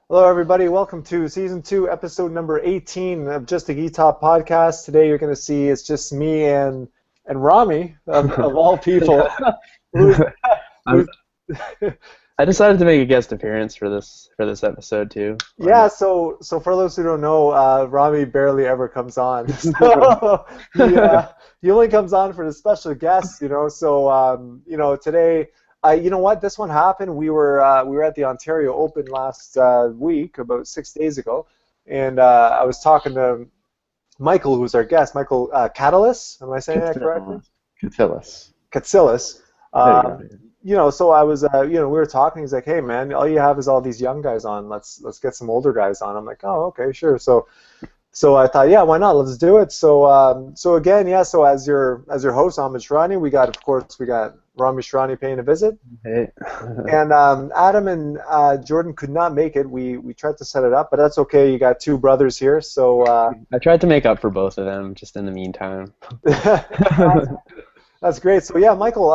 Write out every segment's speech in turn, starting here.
Hello, everybody. Welcome to Season 2, Episode number 18 of Just a Top podcast. Today, you're going to see it's just me and Rami, of all people. Who's, I'm, who's, I decided to make a guest appearance for this episode too. Why yeah, not? so for those who don't know, Rami barely ever comes on. So he only comes on for the special guests, So, today, you know what? This one happened. We were at the Ontario Open last week, about 6 days ago, and I was talking to Michael, who's our guest, Michael Katilus. Am I saying that correctly? Katilus. Katilus. Katsilis. There you go. Um, so I was, we were talking. He's like, "Hey, man, all you have is all these young guys on. Let's get some older guys on." I'm like, "Oh, okay, sure." So I thought, yeah, why not? Let's do it. So again, yeah. So as your host, Ahmed Shrani, we got Rami Shrani paying a visit, Hey. and Adam and Jordan could not make it. We tried to set it up, but that's okay. You got two brothers here, so. I tried to make up for both of them just in the meantime. That's great. So yeah, Michael,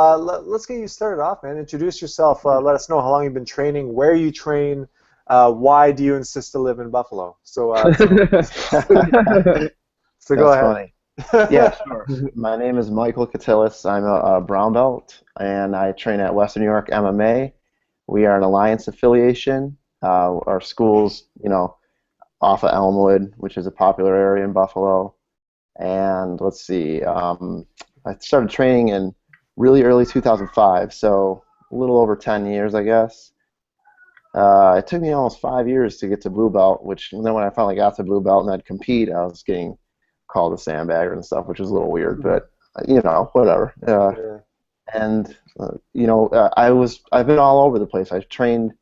let's get you started off, man. Introduce yourself. Let us know how long you've been training, where you train, why do you insist to live in Buffalo? So go That's ahead. funny. Yeah, sure. My name is Michael Katilus. I'm a brown belt, and I train at Western New York MMA. We are an alliance affiliation. Our school's, off of Elmwood, which is a popular area in Buffalo. And let's see, I started training in really early 2005, so a little over 10 years, I guess. It took me almost 5 years to get to blue belt, which then when I finally got to blue belt and I'd compete, I was getting called a sandbagger and stuff, which is a little weird, but whatever. Yeah. And I've been all over the place. I've trained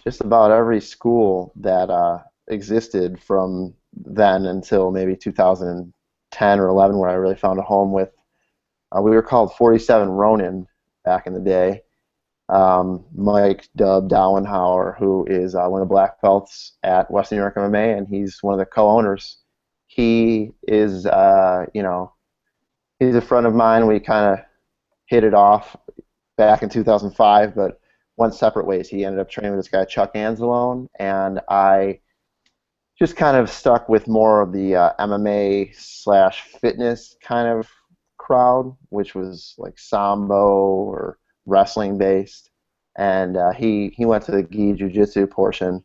just about every school that existed from then until maybe 2010 or 11, where I really found a home with. We were called 47 Ronin back in the day. Mike Dub Dowenhauer, who is one of the black belts at Western New York MMA, and he's one of the co-owners. He is, he's a friend of mine. We kind of hit it off back in 2005, but went separate ways. He ended up training with this guy, Chuck Anzalone, and I just kind of stuck with more of the MMA/fitness kind of crowd, which was like sambo or wrestling based. And he went to the gi jiu-jitsu portion.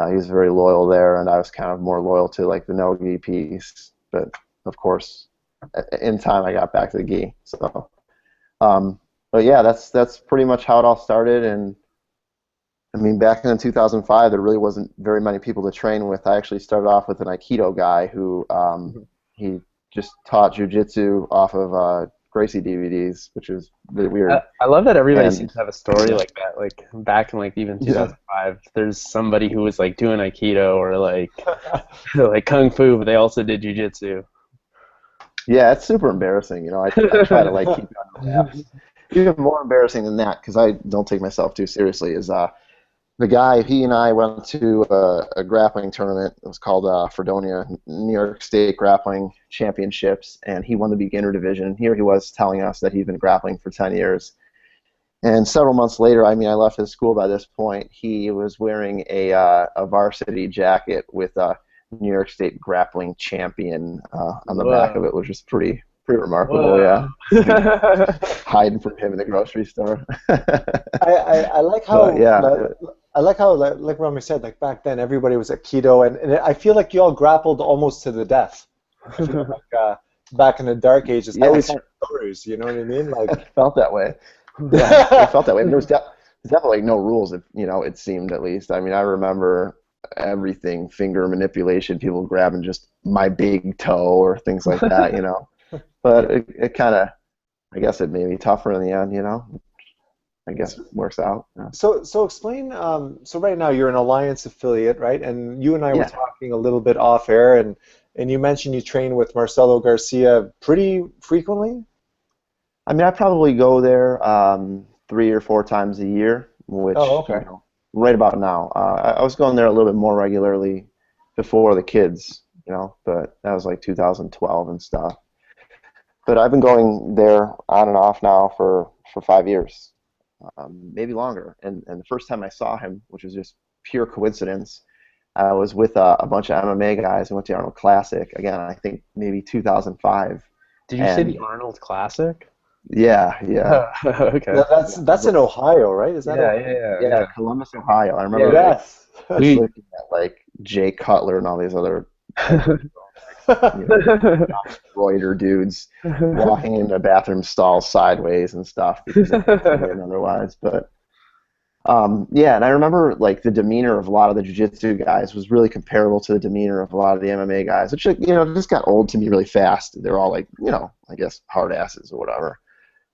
He was very loyal there, and I was kind of more loyal to like the no gi piece. But of course, in time I got back to the gi. So, but yeah, that's pretty much how it all started. And I mean, back in 2005, there really wasn't very many people to train with. I actually started off with an Aikido guy who he just taught jiu-jitsu off of Gracie DVDs, which is really weird. I love that everybody And seems to have a story like that. Like back in like even 2005, there's somebody who was like doing Aikido or like like Kung Fu, but they also did Jiu-Jitsu. yeah, it's super embarrassing. I try to like keep it on the laps. Even more embarrassing than that, because I don't take myself too seriously, is the guy. He and I went to a grappling tournament. It was called Fredonia New York State Grappling Championships, and he won the beginner division. Here he was telling us that he'd been grappling for 10 years. And several months later, I mean, I left his school by this point, he was wearing a varsity jacket with a New York State grappling champion on the back of Whoa. it, which was pretty remarkable, Whoa. yeah. Hiding from him in the grocery store. I like how But yeah, like Rami said, like back then everybody was at keto, and I feel like you all grappled almost to the death. I feel like back in the dark ages, I yeah, always hear stories. You know what I mean? Like, it felt that way. Yeah, it felt that way. I mean, there's definitely no rules, it seemed at least. I mean, I remember everything, finger manipulation, people grabbing just my big toe or things like that. But it kind of, I guess it made me tougher in the end. I guess it works out. Yeah. so explain. So right now you're an Alliance affiliate, right? And you and I were Yeah. talking a little bit off air, and you mentioned you train with Marcelo Garcia pretty frequently. I mean, I probably go there 3 or 4 times a year, which, Oh, okay. right about now. I was going there a little bit more regularly before the kids, but that was like 2012 and stuff. But I've been going there on and off now for 5 years, maybe longer. And the first time I saw him, which was just pure coincidence, I was with a bunch of MMA guys. We went to the Arnold Classic again. I think maybe 2005. Did you say the Arnold Classic? Yeah, yeah. Okay. That's in Ohio, right? Is that Ohio? Yeah, Columbus, Ohio. I remember Yes. looking at like Jay Cutler and all these other Reuter dudes walking into bathroom stalls sideways and stuff because they couldn't win otherwise. But yeah, and I remember like the demeanor of a lot of the jiu-jitsu guys was really comparable to the demeanor of a lot of the MMA guys, which just got old to me really fast. They're all like, I guess hard asses or whatever.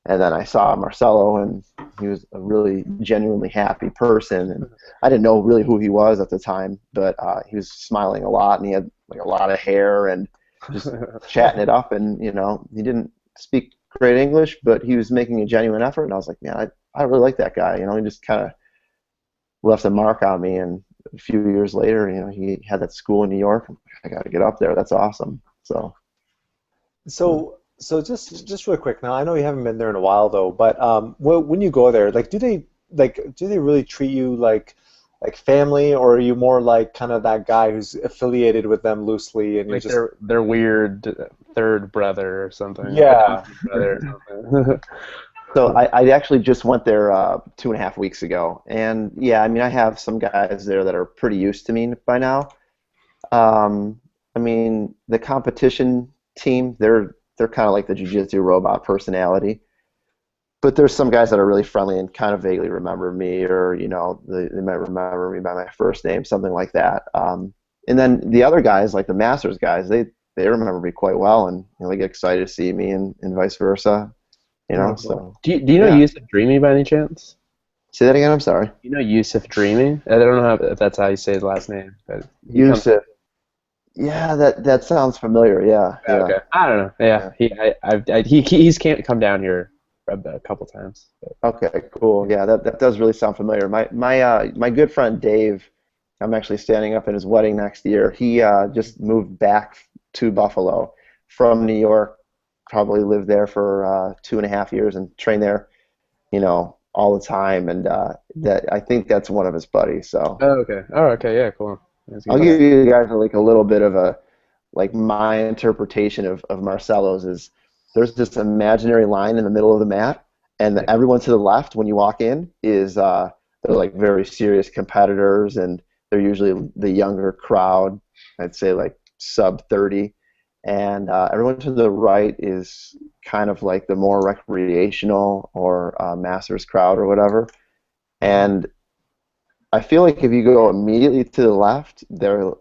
And then I saw Marcelo, and he was a really genuinely happy person. And I didn't know really who he was at the time, but he was smiling a lot, and he had like a lot of hair and just chatting it up. And he didn't speak great English, but he was making a genuine effort. And I was like, man, I really like that guy. He just kind of left a mark on me. And a few years later, he had that school in New York. I got to get up there. That's awesome. So just real quick now, I know you haven't been there in a while though, but when you go there, like do they really treat you like family, or are you more like kind of that guy who's affiliated with them loosely and like you just their weird third brother or something? Yeah. Brother or something. So I actually just went there 2.5 weeks ago, and yeah, I mean I have some guys there that are pretty used to me by now. I mean the competition team, they're kind of like the jiu-jitsu robot personality. But there's some guys that are really friendly and kind of vaguely remember me, or they might remember me by my first name, something like that. And then the other guys, like the Masters guys, they remember me quite well, and they get excited to see me, and vice versa. So. Do you know Yusuf Dreamy by any chance? Say that again. I'm sorry. You know Yusuf Dreamy? I don't know if that's how you say his last name. But Yusuf. Yeah, that sounds familiar. Yeah. Okay. I don't know. Yeah. He's can't come down here a couple times. But. Okay. Cool. Yeah, that does really sound familiar. My good friend Dave, I'm actually standing up at his wedding next year. He just moved back to Buffalo from New York. Probably lived there for 2.5 years and trained there, all the time. And that I think that's one of his buddies. So. Oh, okay. Oh, okay. Yeah. Cool. I'll give you guys like a little bit of my interpretation of Marcelo's is there's this imaginary line in the middle of the mat, and everyone to the left when you walk in is they're like very serious competitors, and they're usually the younger crowd, I'd say like sub 30, and everyone to the right is kind of like the more recreational or masters crowd or whatever, and I feel like if you go immediately to the left, they'll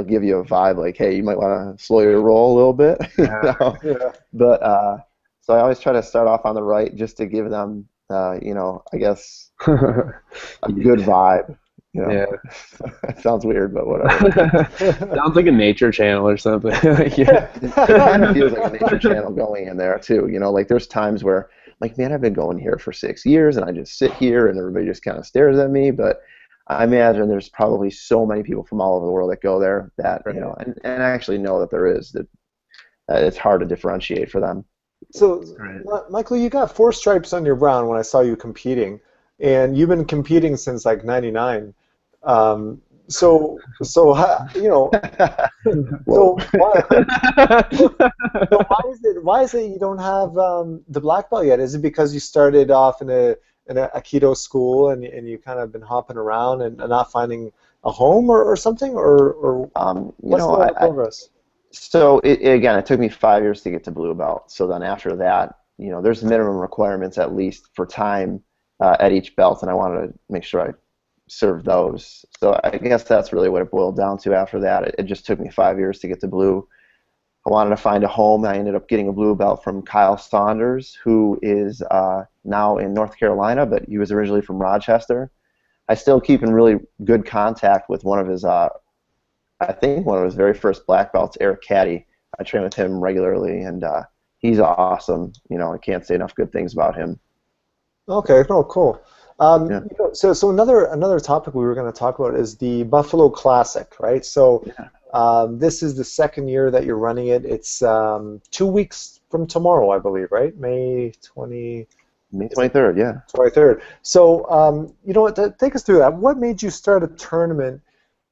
give you a vibe like, hey, you might want to slow your roll a little bit. Yeah. But so I always try to start off on the right just to give them, I guess, a good vibe. Yeah. It sounds weird, but whatever. Sounds like a nature channel or something. Yeah. It kind of feels like a nature channel going in there too. Like there's times where, like, man, I've been going here for 6 years, and I just sit here, and everybody just kind of stares at me, but I imagine there's probably so many people from all over the world that go there that and I actually know that there is that it's hard to differentiate for them. So, Michael, you got 4 stripes on your brown when I saw you competing, and you've been competing since like '99. So why is it you don't have the black belt yet? Is it because you started off in a Aikido school and you kind of been hopping around and not finding a home or something, or what's the progress? So it took me 5 years to get to blue belt. So then after that, there's minimum requirements at least for time at each belt, and I wanted to make sure I served those. So I guess that's really what it boiled down to after that. It just took me 5 years to get to blue. I wanted to find a home. I ended up getting a blue belt from Kyle Saunders, who is now in North Carolina, but he was originally from Rochester. I still keep in really good contact with one of his, I think one of his very first black belts, Eric Caddy. I train with him regularly, and he's awesome. I can't say enough good things about him. Okay, cool. So another topic we were going to talk about is the Buffalo Classic, right? So this is the second year that you're running it. It's 2 weeks from tomorrow, I believe, right? May 23rd, yeah. 23rd. So take us through that. What made you start a tournament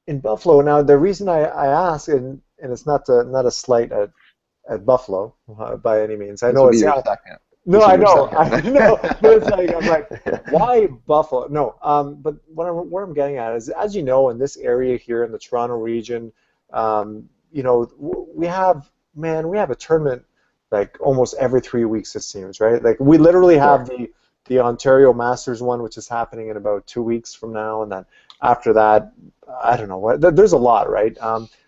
in Buffalo. Now, the reason I ask, and it's not a slight at Buffalo by any means. I This know will be it's your yeah. second. No, This will I be your know, I second. know, but it's like I'm like, why Buffalo? No, but what I'm getting at is, as you know, in this area here in the Toronto region, we have, man, we have a tournament like almost every 3 weeks it seems, right? Like we literally have Sure. the Ontario Masters one, which is happening in about 2 weeks from now, and then after that, I don't know what. There's a lot, right?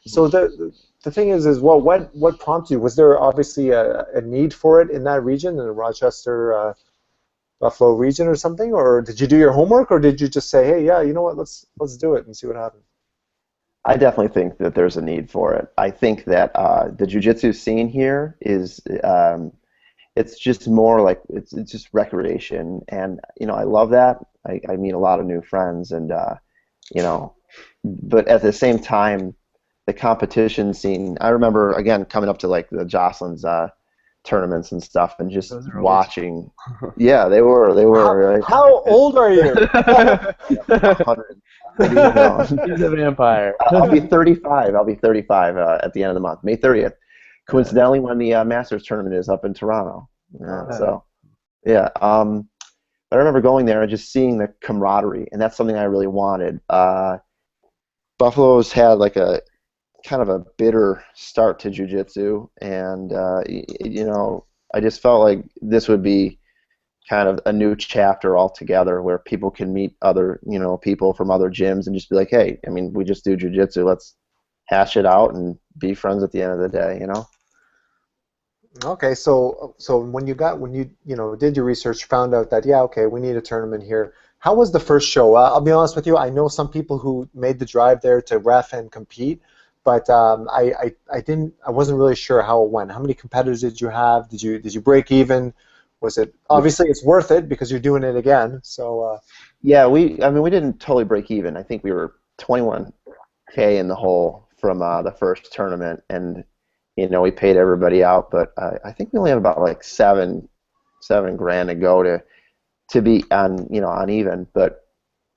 So the thing is what prompted you? Was there obviously a need for it in that region, in the Rochester, Buffalo region or something, or did you do your homework, or did you just say, hey, yeah, you know what, let's do it and see what happens? I definitely think that there's a need for it. I think that the jiu-jitsu scene here is it's just more like it's just recreation, and I love that. I meet a lot of new friends, and you know, but at the same time, the competition scene. I remember again coming up to like the Jocelyn's tournaments and stuff, and just Those are always. watching. Yeah, they How were right. how old are you? 100. No. He's a vampire. I'll be 35. I'll be 35 at the end of the month, May 30th. Coincidentally, when the Masters tournament is up in Toronto. Yeah, Uh, so yeah. But I remember going there and just seeing the camaraderie, and that's something I really wanted. Buffalo's had like a kind of a bitter start to jiu-jitsu, and I just felt like this would be kind of a new chapter altogether where people can meet other, people from other gyms and just be like, hey, I mean, we just do jiu-jitsu. Let's hash it out and be friends at the end of the day. okay, so when you did your research, found out that yeah, okay, we need a tournament here. How was the first show? I'll be honest with you, I know some people who made the drive there to ref and compete, but I wasn't really sure how it went. How many competitors did you have? Did you break even? Was it obviously it's worth it because you're doing it again? So Yeah, we didn't totally break even. I think we were 21K in the hole from the first tournament, and we paid everybody out, but I think we only have about like seven grand to go to be on even. But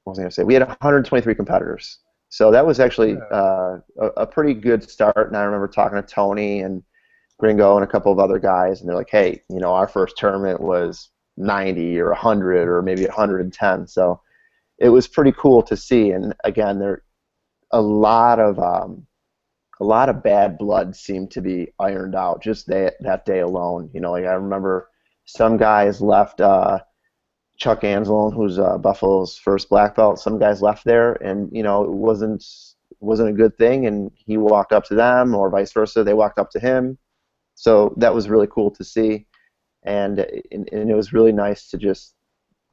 what was I going to say? We had 123 competitors, so that was actually a pretty good start. And I remember talking to Tony and Gringo and a couple of other guys, and they're like, hey, our first tournament was 90 or 100 or maybe 110. So it was pretty cool to see. And again, there a lot of bad blood seemed to be ironed out just that day alone. Like I remember some guys left. Chuck Anzalone, who's Buffalo's first black belt, some guys left there, and it wasn't a good thing. And he walked up to them, or vice versa, they walked up to him. So that was really cool to see, and it was really nice to just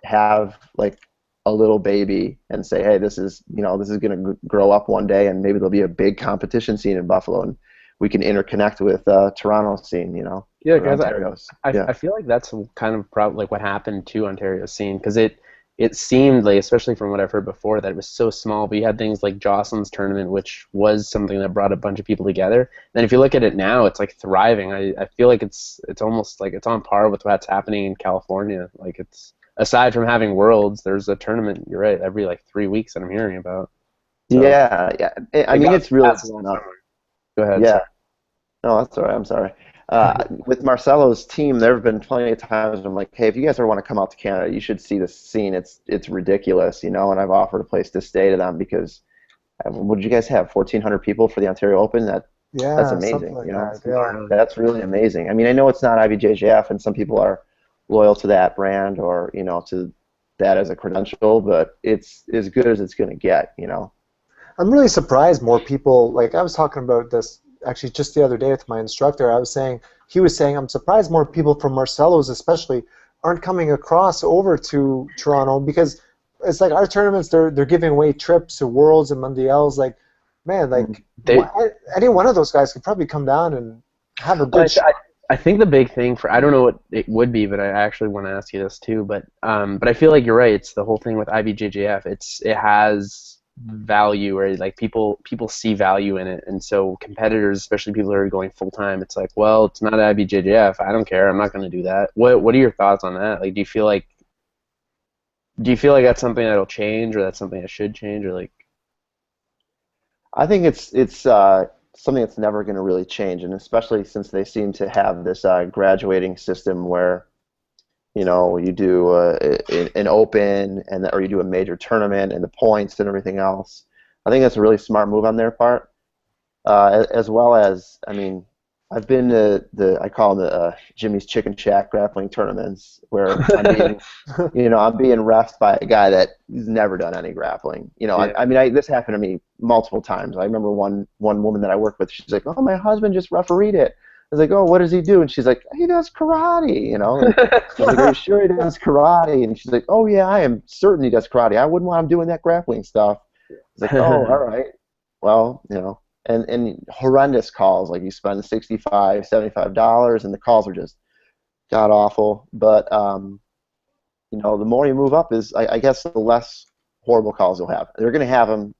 have like a little baby and say, hey, this is going to grow up one day, and maybe there'll be a big competition scene in Buffalo, and we can interconnect with Toronto scene, Yeah, or guys, Ontario's. I feel like that's kind of probably like what happened to Ontario's scene, because it seemed like, especially from what I've heard before, that it was so small. But you had things like Jocelyn's tournament, which was something that brought a bunch of people together. Then if you look at it now, it's like thriving. I feel like it's almost like it's on par with what's happening in California. Like it's aside from having Worlds, there's a tournament. You're right, every like 3 weeks that I'm hearing about. So Yeah. I mean, it's really blown up. Go ahead. Yeah. Sorry. No, that's all right. I'm sorry. With Marcelo's team, there have been plenty of times when I'm like, hey, if you guys ever want to come out to Canada, you should see the scene. It's ridiculous, and I've offered a place to stay to them because what did you guys have? 1,400 people for the Ontario Open? That's yeah, something amazing. like that. Yeah. That's really amazing. I mean, I know it's not IBJJF, and some people are loyal to that brand or to that as a credential, but it's as good as it's going to get. I'm really surprised more people, like I was talking about this actually just the other day with my instructor. He was saying, I'm surprised more people from Marcelo's especially aren't coming across over to Toronto, because it's like our tournaments, they're giving away trips to Worlds and Mundials. Like, man, like They, any one of those guys could probably come down and have a But good shot. I think the big thing I don't know what it would be, but I actually want to ask you this too. But I feel like you're right. It's the whole thing with IBJJF. It has value, or like people see value in it, and so competitors, especially people who are going full time, it's like, well, it's not IBJJF. I don't care. I'm not going to do that. What are your thoughts on that? Like, do you feel like that's something that'll change, or that's something that should change, or like? I think it's something that's never going to really change, and especially since they seem to have this graduating system where you do an open or you do a major tournament and the points and everything else. I think that's a really smart move on their part, as well as, I mean, I've been to I call them the Jimmy's Chicken Shack grappling tournaments where I'm being refed by a guy that has never done any grappling. Yeah. I mean, this happened to me multiple times. I remember one woman that I worked with. She's like, "Oh, my husband just refereed it." I was like, "Oh, what does he do?" And she's like, "He does karate." And I was like, "Are you sure he does karate?" And she's like, "Oh yeah, I am certain he does karate. I wouldn't want him doing that grappling stuff." I was like, "Oh, all right. Well, And horrendous calls, like you spend $65, $75, and the calls are just god awful. But the more you move up, I guess the less horrible calls you'll have. They're going to have them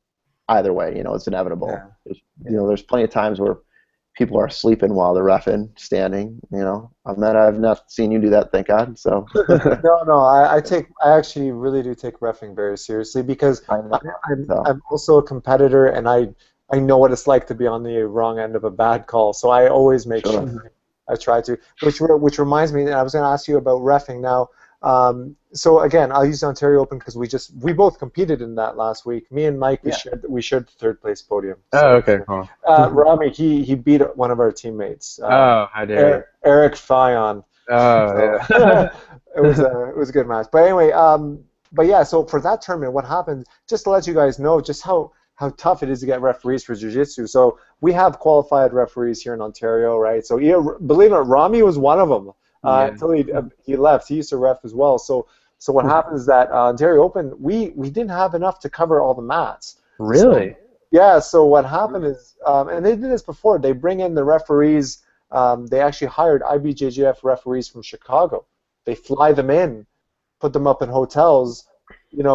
either way. It's inevitable. Yeah. There's plenty of times where people are sleeping while they're reffing, standing. I've not seen you do that, thank God. So No, I actually really do take reffing very seriously because I'm also a competitor, and I know what it's like to be on the wrong end of a bad call, so I always make sure I try to. Which reminds me, I was going to ask you about reffing now. So again, I'll use the Ontario Open because we both competed in that last week. Me and Mike, we shared the third place podium. So, Oh, okay, cool. Rami, he beat one of our teammates. How dare you. Eric Fion. Oh, so, yeah. it was a good match. But anyway, but yeah, so for that tournament, what happened? Just to let you guys know, just how tough it is to get referees for jiu-jitsu. So we have qualified referees here in Ontario, right? So believe it, Rami was one of them until he left. He used to ref as well. So what happens is that Ontario Open, we didn't have enough to cover all the mats. Really? So what happened is, and they did this before, they bring in the referees, they actually hired IBJJF referees from Chicago. They fly them in, put them up in hotels,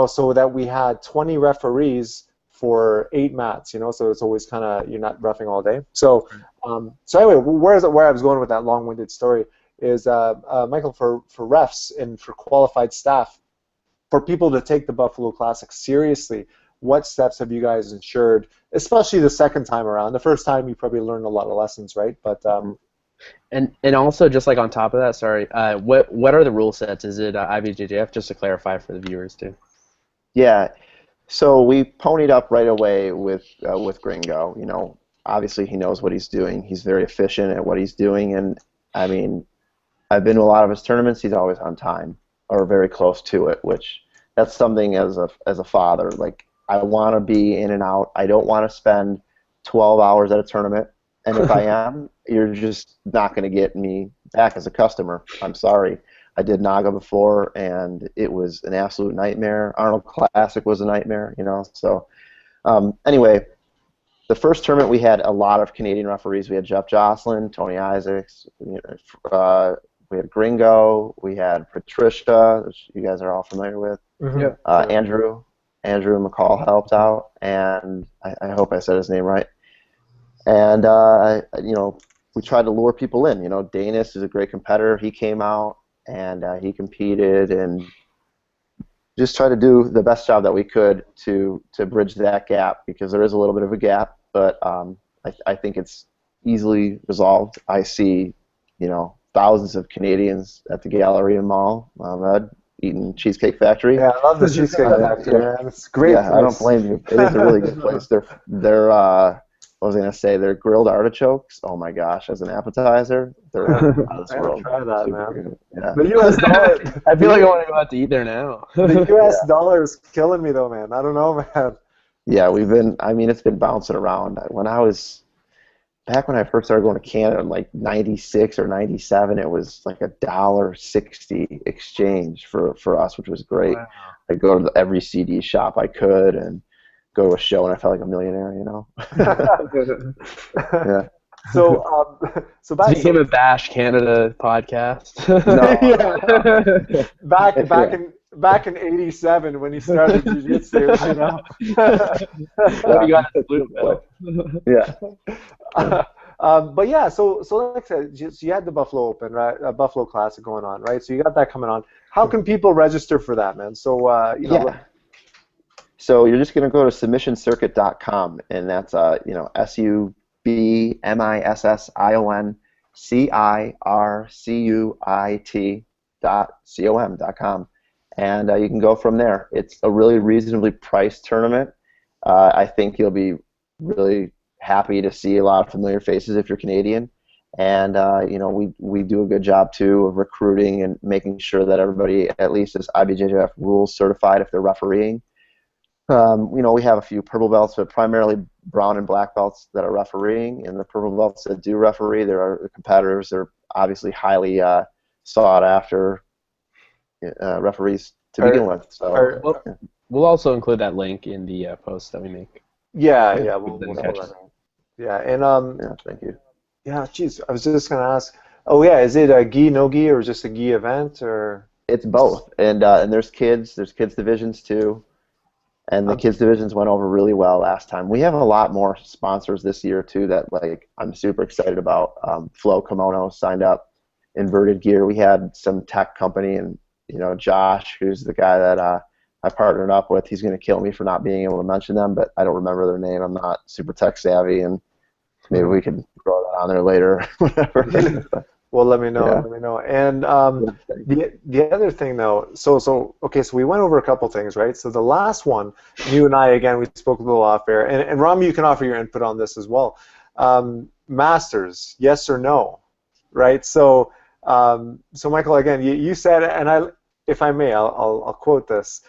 so that we had 20 referees for 8 mats, so it's always kind of, you're not roughing all day. So anyway, where I was going with that long-winded story is, Michael, for refs and for qualified staff, for people to take the Buffalo Classic seriously, what steps have you guys ensured, especially the second time around? The first time you probably learned a lot of lessons, right? But and also, just like on top of that, sorry, what are the rule sets? Is it IBJJF, just to clarify for the viewers too? Yeah. So we ponied up right away with Gringo. Obviously he knows what he's doing. He's very efficient at what he's doing, and I mean, I've been to a lot of his tournaments. He's always on time or very close to it, which that's something as a father. Like, I want to be in and out. I don't want to spend 12 hours at a tournament, and if I am, you're just not going to get me back as a customer. I'm sorry. I did Naga before, and it was an absolute nightmare. Arnold Classic was a nightmare, So anyway, the first tournament we had a lot of Canadian referees. We had Jeff Jocelyn, Tony Isaacs, we had Gringo, we had Patricia, which you guys are all familiar with. mm-hmm. Andrew McCall helped out, and I hope I said his name right. And we tried to lure people in. Danis is a great competitor. He came out, and he competed, and just try to do the best job that we could to bridge that gap, because there is a little bit of a gap, but I think it's easily resolved. I see, thousands of Canadians at the Galleria Mall, eating Cheesecake Factory. Yeah, I love the Cheesecake Factory, man. It's a great place. I don't blame you. It is a really good place. What was I going to say? Their grilled artichokes, oh my gosh, as an appetizer, they're out of this world. Try that, man. Yeah. The U.S. dollar. I feel like I want to go out to eat there now. The U.S. dollar is killing me, though, man. I don't know, man. Yeah, it's been bouncing around. Back when I first started going to Canada in like 96 or 97, it was like $1.60 exchange for us, which was great. Wow. I'd go to every CD shop I could and go to a show, and I felt like a millionaire, Yeah. So back. It became a Bash Canada podcast. No. Back in '87 when he started jiu-jitsu, You got the blue belt. Yeah. But yeah, so like I said, you had the Buffalo Open, right? Buffalo Classic going on, right? So you got that coming on. How can people register for that, man? So So you're just going to go to submissioncircuit.com, and that's submissioncircuit.com, and you can go from there. It's a really reasonably priced tournament. I think you'll be really happy to see a lot of familiar faces if you're Canadian. And we do a good job too of recruiting and making sure that everybody at least is IBJJF rules certified if they're refereeing. We have a few purple belts, but primarily brown and black belts that are refereeing. And the purple belts that do referee, there are the competitors. They're obviously highly sought after referees to begin with. So we'll also include that link in the post that we make. Yeah, we'll catch it. Yeah, and thank you. Yeah, geez, I was just gonna ask. Oh yeah, is it a gi no gi or just a gi event or? It's both, and there's kids divisions too, and the kids divisions went over really well last time. We have a lot more sponsors this year too that I'm super excited about. Flow Kimono signed up, Inverted Gear. We had some tech company, and Josh, who's the guy that I partnered up with. He's gonna kill me for not being able to mention them, but I don't remember their name. I'm not super tech savvy, and maybe we can throw that on there later, whatever. Well, let me know. Yeah. Let me know. And the other thing, though, so we went over a couple things, right? So the last one, you and I, again, we spoke a little off air, and Rami, you can offer your input on this as well. Masters, yes or no, right? So Michael, again, you said, and if I may, I'll quote this.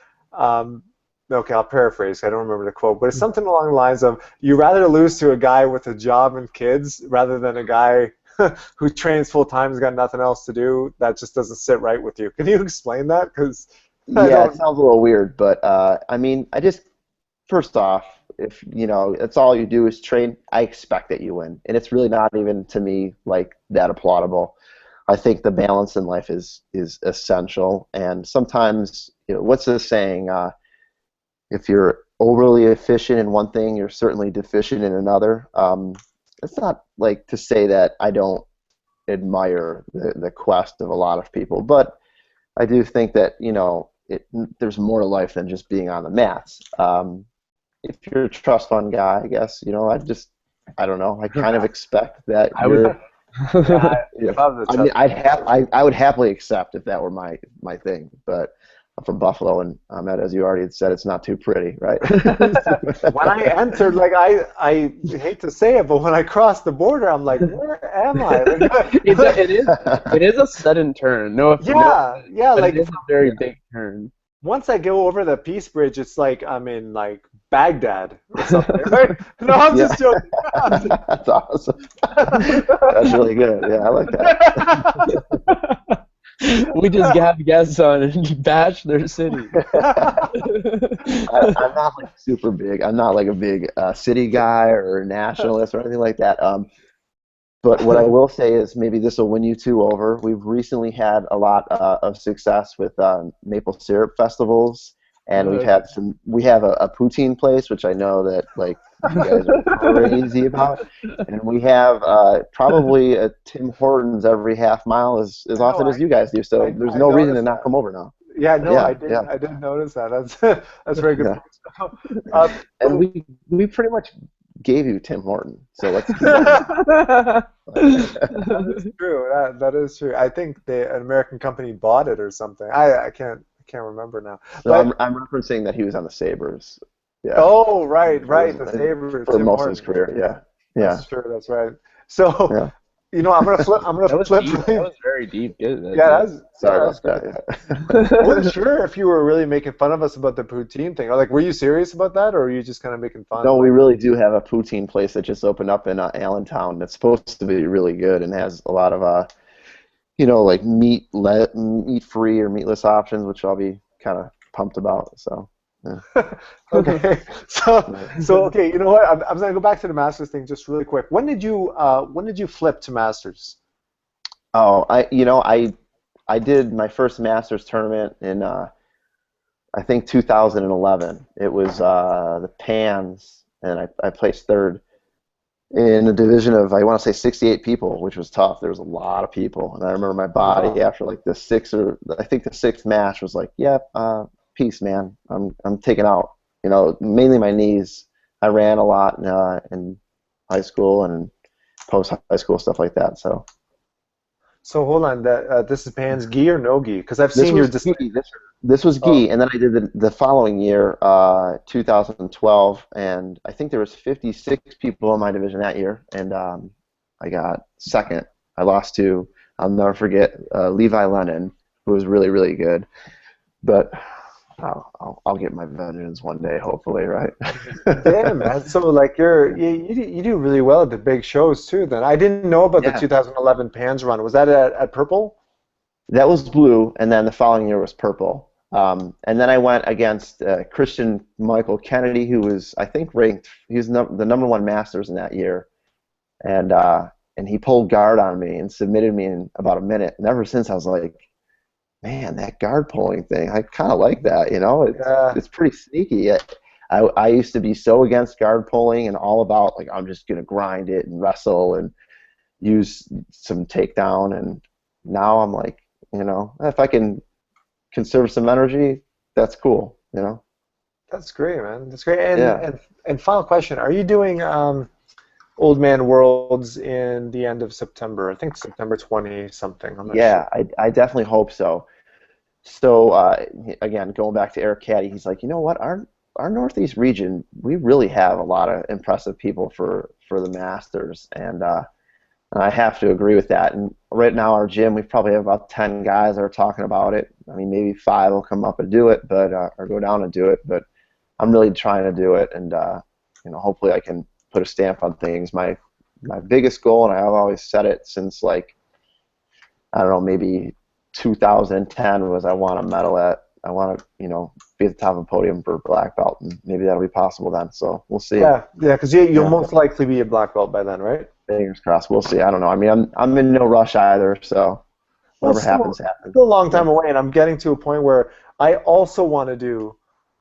Okay, I'll paraphrase. I don't remember the quote, but it's something along the lines of, you rather lose to a guy with a job and kids rather than a guy who trains full-time, has got nothing else to do. That just doesn't sit right with you. Can you explain that? Because it sounds a little weird, but first off, if that's all you do is train, I expect that you win, and it's really not even to me that applaudable. I think the balance in life is essential, and sometimes what's the saying? If you're overly efficient in one thing, you're certainly deficient in another. It's not to say that I don't admire the quest of a lot of people, but I do think that there's more to life than just being on the mats. If you're a trust fund guy, I guess I don't know. I kind of expect that I would happily accept if that were my thing, but I'm from Buffalo, and Ahmed, as you already had said, it's not too pretty, right? When I entered, I hate to say it, but when I crossed the border, I'm like, where am I? It is a sudden turn. No, it is a very big turn. Once I go over the Peace Bridge, it's like I'm in Baghdad or something. Right? No, I'm just joking. That's awesome. That's really good. Yeah, I like that. We just have guests on and bash their city. I'm not super big. I'm not a big city guy or nationalist or anything like that. But what I will say is maybe this will win you two over. We've recently had a lot of success with maple syrup festivals, and we have a poutine place, which I know that you guys are crazy about, and we have probably a Tim Hortons every half mile as often as you guys do. So there's no reason to not come over now. Yeah, no, I did notice that. That's very good. Yeah. And we pretty much gave you Tim Horton, so let's keep that. That is true. That is true. I think an American company bought it or something. I can't remember now. No, I'm referencing that he was on the Sabres. Yeah. Oh, right, the Sabres. For most of his career, yeah. That's true. That's right. So, I'm gonna flip. That was very deep. Sorry about that. I wasn't sure if you were really making fun of us about the poutine thing. Or were you serious about that, or were you just kind of making fun? No, we really do have a poutine place that just opened up in Allentown. That's supposed to be really good and has a lot of meat-free or meatless options, which I'll be kind of pumped about. So. Yeah. Okay. So okay, you know what? I'm gonna go back to the Masters thing just really quick. When did you flip to Masters? Oh, I did my first Masters tournament in I think 2011. It was the Pans, and I placed third in a division of, I want to say, 68 people, which was tough. There was a lot of people, and I remember my body after the sixth match was like, peace, man. I'm taken out. you know, mainly my knees. I ran a lot in high school and post high school stuff like that. So So hold on, that this is Pan's gi or no gi? Because I've this seen your was display. gi. This was Oh, gi, and then I did the following year, 2012, and I think there was 56 people in my division that year, and I got second. I lost to, I'll never forget, Levi Lennon, who was really, really good. But I'll get my vengeance one day, hopefully, right? damn, man. So like you do really well at the big shows too. Then I didn't know about the Yeah, 2011 Pans run. Was that at Purple? that was blue, and then the following year was purple. And then I went against Christian Michael Kennedy, who was, I think, ranked. He was the number one Masters in that year, and he pulled guard on me and submitted me in about a minute. And ever since, I was like, man, that guard pulling thing, I kind of like that. You know, Yeah, it's pretty sneaky. I used to be so against guard pulling and all about like I'm just gonna grind it and wrestle and use some takedown, and now I'm like, you know, if I can conserve some energy, that's cool. You know. that's great, man. That's great. Yeah. And final question: are you doing Old Man Worlds in the end of September? I think September 20 something. I'm not sure. Yeah, I definitely hope so. So again, going back to Eric Caddy, he's like, you know what, our Northeast region, we really have a lot of impressive people for the Masters, and I have to agree with that. And right now, our gym, we probably have about 10 guys that are talking about it. I mean, maybe 5 will come up and do it, but or go down and do it. But I'm really trying to do it, and you know, hopefully, I can put a stamp on things. My biggest goal, and I've always said it since like I don't know, maybe 2010 was I want to medal at. I want to, you know, be at the top of the podium for black belt, and maybe that'll be possible then. So we'll see. Yeah, yeah, because you'll Yeah, most likely be a black belt by then, right? fingers crossed. We'll see. I don't know. I mean, I'm in no rush either, so Well, whatever happens, happens. still a long Yeah. time away, and I'm getting to a point where I also want to do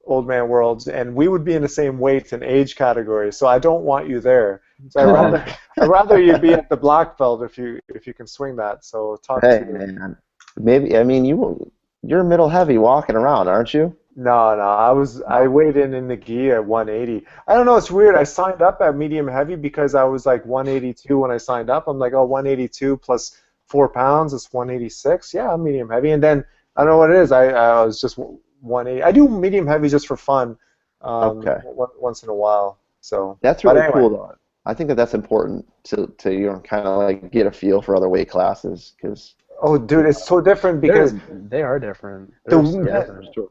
Old Man Worlds, and we would be in the same weight and age category. So I don't want you there. So I'd rather you be at the black belt if you can swing that. So talk Hey, to you. man. Maybe. I mean, you're middle heavy walking around, aren't you? No, no, I No. weighed in the gi at 180. I don't know, it's weird. I signed up at medium heavy because I was like 182 when I signed up. I'm like, oh, 182 plus 4 pounds is 186. Yeah, I'm medium heavy. And then I don't know what it is. I was just 180. I do medium heavy just for fun, Okay. once in a while. So, That's but really anyway. cool, though. I think that's important to you know, kind of like get a feel for other weight classes, because Oh, dude, it's so different because They are different. They're so yeah, the for different. sure.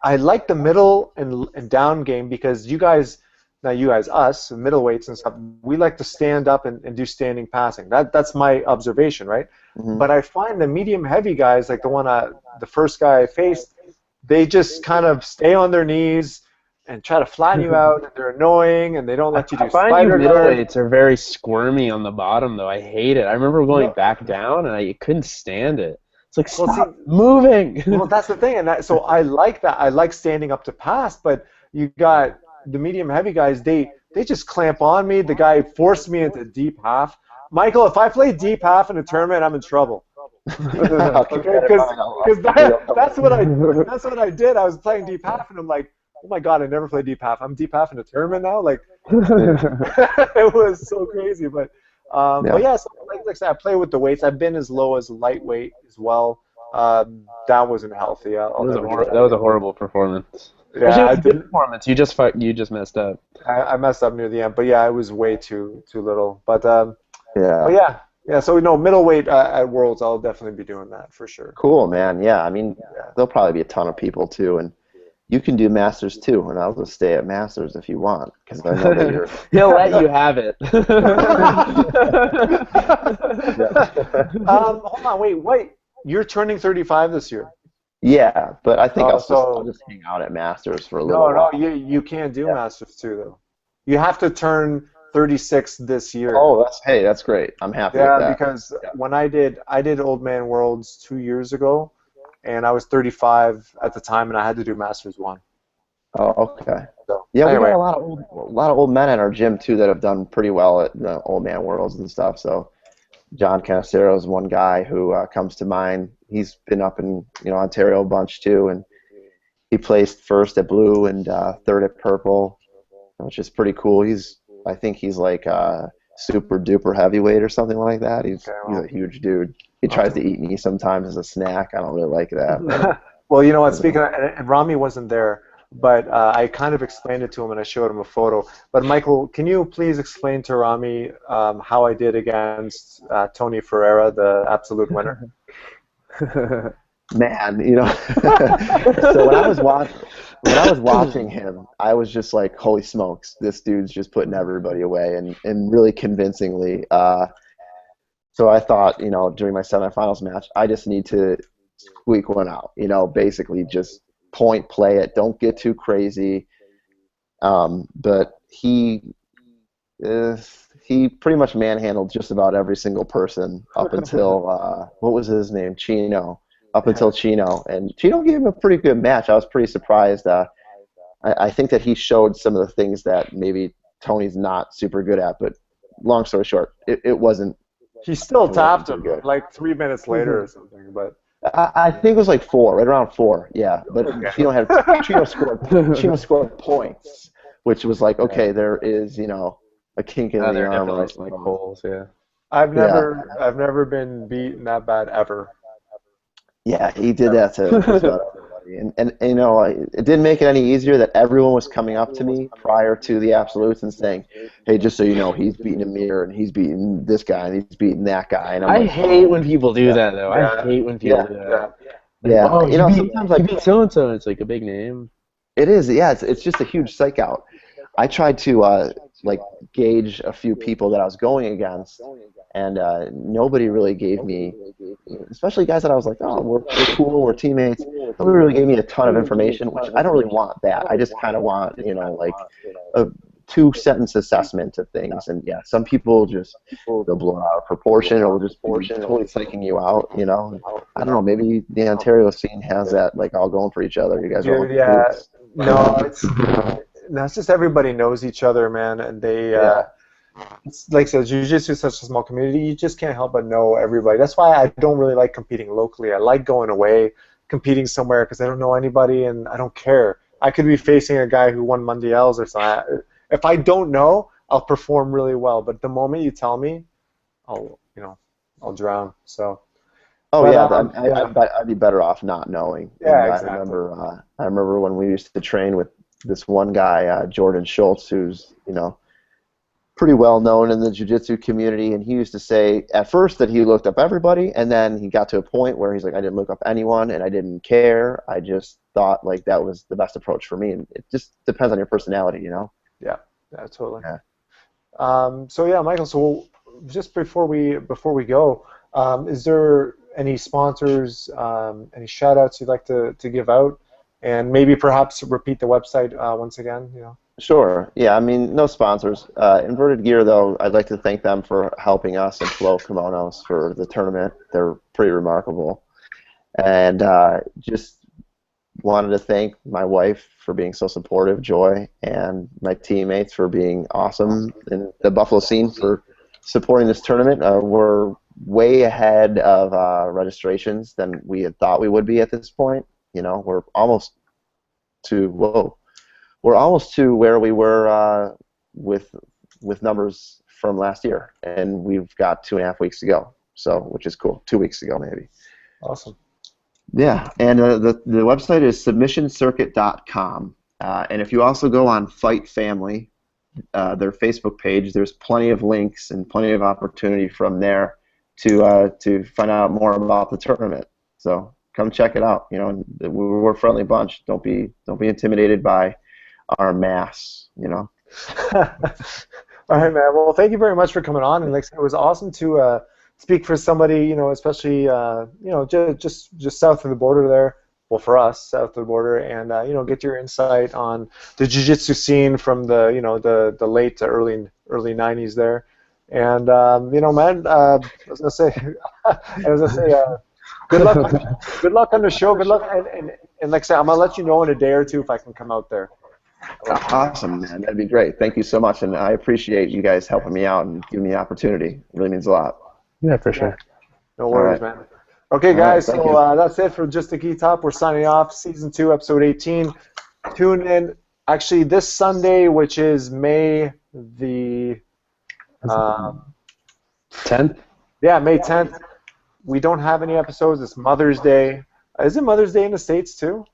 I like the middle and down game because you guys, not you guys, us, middleweights and stuff, we like to stand up and do standing passing. That's my observation, right? Hmm. But I find the medium heavy guys, like the first guy I faced, they just kind of stay on their knees and try to flatten you out, and they're annoying, and they don't let you I do find you spider guard. middleweights are very squirmy on the bottom, though. I hate it. I remember going No, back down, and I couldn't stand it. It's like, well, see, stop moving. well, that's the thing, and so I like that. I like standing up to pass, but you got the medium heavy guys. They just clamp on me. The guy forced me into deep half. Michael, if I play deep half in a tournament, I'm in trouble. I'll keep Okay, that in because mind. that's what I did. I was playing deep half, and I'm like, oh my god, I never played deep half. I'm deep half in a tournament now. Like, it was so crazy. But Yeah. yeah, so like I said, I play with the weights. I've been as low as lightweight as well. That wasn't healthy. I'll never do that That was a again. horrible performance. Actually, Yeah, it I was a good didn't. performance. You just messed up. I messed up near the end, but yeah, I was way too little. But Yeah. yeah, yeah. So no middleweight at Worlds, I'll definitely be doing that for sure. Cool, man. Yeah. I mean, Yeah. there'll probably be a ton of people too, and you can do masters too, and I'll just stay at masters if you want, because I know that you're. He'll let you have it. Hold on, wait. You're turning 35 this year. Yeah, but I think Oh, I'll so just hang out at masters for a little no, while. you can't do Yeah. Masters 2 though. You have to turn 36 this year. Oh, that's great. I'm happy with Yeah, that. because Yeah. when I did Old Man Worlds 2 years ago, and I was 35 at the time, and I had to do Masters 1. Oh, okay. So Yeah, we got anyway, a lot of old men in our gym too that have done pretty well at old man worlds and stuff. So John Canacero is one guy who comes to mind. He's been up in Ontario a bunch too, and he placed first at blue and third at purple, which is pretty cool. I think he's like super duper heavyweight or something like that. He's a huge dude. He tries to eat me sometimes as a snack. I don't really like that. Well, you know what? Speaking of, and Rami wasn't there, but I kind of explained it to him and I showed him a photo. But Michael, can you please explain to Rami how I did against Tony Ferreira, the absolute winner? Man, you know, so when I was watching him, I was just like, holy smokes, this dude's just putting everybody away, and really convincingly. So I thought, you know, during my semifinals match, I just need to squeak one out. You know, basically just point play it, don't get too crazy. But he pretty much manhandled just about every single person up until what was his name, Chino. Up until Chino, and Chino gave him a pretty good match. I was pretty surprised. I think that he showed some of the things that maybe Tony's not super good at, but long story short, it wasn't. He still tapped him like 3 minutes later or something, but I think it was like 4, right around 4, yeah. But Chino scored points, which was like, okay, there is, you know, a kink in the armor, like holes, yeah. I've never been beaten that bad ever. Yeah, he did that to just about everybody. And you know, it didn't make it any easier that everyone was coming up to me prior to the absolutes and saying, hey, just so you know, he's beating Amir, and he's beating this guy, and he's beating that guy. And I hate when people do that, though. I hate when people do that. Yeah, oh, you know, sometimes like beat so-and-so, it's like a big name. It is, yeah. It's just a huge psych out. I tried to like gauge a few people that I was going against, and nobody really gave me, especially guys that I was like, oh, we're cool, we're teammates. Nobody really gave me a ton of information, which I don't really want that. I just kind of want, you know, like a 2-sentence assessment of things. And yeah, some people just they'll blow it out of proportion, or just totally psyching you out. You know, I don't know. Maybe the Ontario scene has that, like, all going for each other. You guys are all yeah. No, it's just everybody knows each other, man, and they. It's like I said, jiu-jitsu is such a small community. You just can't help but know everybody. That's why I don't really like competing locally. I like going away, competing somewhere, because I don't know anybody and I don't care. I could be facing a guy who won Mundials or something. If I don't know, I'll perform really well. But the moment you tell me, I'll I'll drown. So. Oh, but, I'd be better off not knowing. Yeah, and exactly. I remember when we used to train with this one guy, Jordan Schultz, who's, you know, pretty well known in the jiu-jitsu community, and he used to say at first that he looked up everybody, and then he got to a point where he's like, I didn't look up anyone, and I didn't care. I just thought like that was the best approach for me, and it just depends on your personality, you know. Yeah, totally. Yeah. So yeah, Michael. So just before we go, is there any sponsors, any shout-outs you'd like to give out, and maybe perhaps repeat the website once again? You know. Sure. Yeah, I mean, no sponsors. Inverted Gear, though, I'd like to thank them for helping us and Flow Kimonos for the tournament. They're pretty remarkable. And just wanted to thank my wife for being so supportive, Joy, and my teammates for being awesome, and the Buffalo scene for supporting this tournament. We're way ahead of registrations than we had thought we would be at this point. You know, we're almost to where we were with numbers from last year, and we've got 2.5 weeks to go. So, which is cool. 2 weeks to go, maybe. Awesome. Yeah, and the website is submissioncircuit.com, and if you also go on Fight Family, their Facebook page, there's plenty of links and plenty of opportunity from there to find out more about the tournament. So come check it out. You know, we're a friendly bunch. Don't be intimidated by our mass. You know. All right, man. Well, thank you very much for coming on, and like I said, it was awesome to speak for somebody, you know, especially just south of the border there. Well, for us, south of the border, and you know, get your insight on the jiu-jitsu scene from the late to early 90s there. And you know, man, I was gonna say, good luck on the show. Good luck, and like I said, I'm gonna let you know in a day or two if I can come out there. Awesome, man. That'd be great. Thank you so much, and I appreciate you guys helping me out and giving me the opportunity. It really means a lot. Yeah, for sure. No worries, man. Okay, guys, thank so you. that's it for Just a Key Top. We're signing off. Season 2, Episode 18. Tune in, actually, this Sunday, which is May the... 10th? Yeah, May 10th. We don't have any episodes. It's Mother's Day. Is it Mother's Day in the States, too?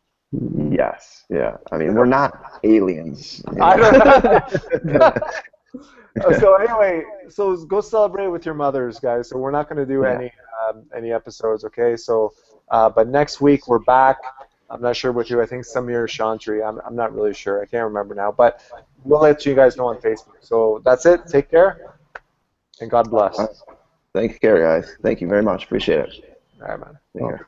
Yes, yeah. I mean, we're not aliens. I don't know. So anyway, so go celebrate with your mothers, guys. So we're not going to do any episodes, okay? So, but next week we're back. I'm not sure with who. I think Samir Chantry. I'm not really sure. I can't remember now. But we'll let you guys know on Facebook. So that's it. Take care, and God bless. Take care, guys. Thank you very much. Appreciate it. All right, man. Take care.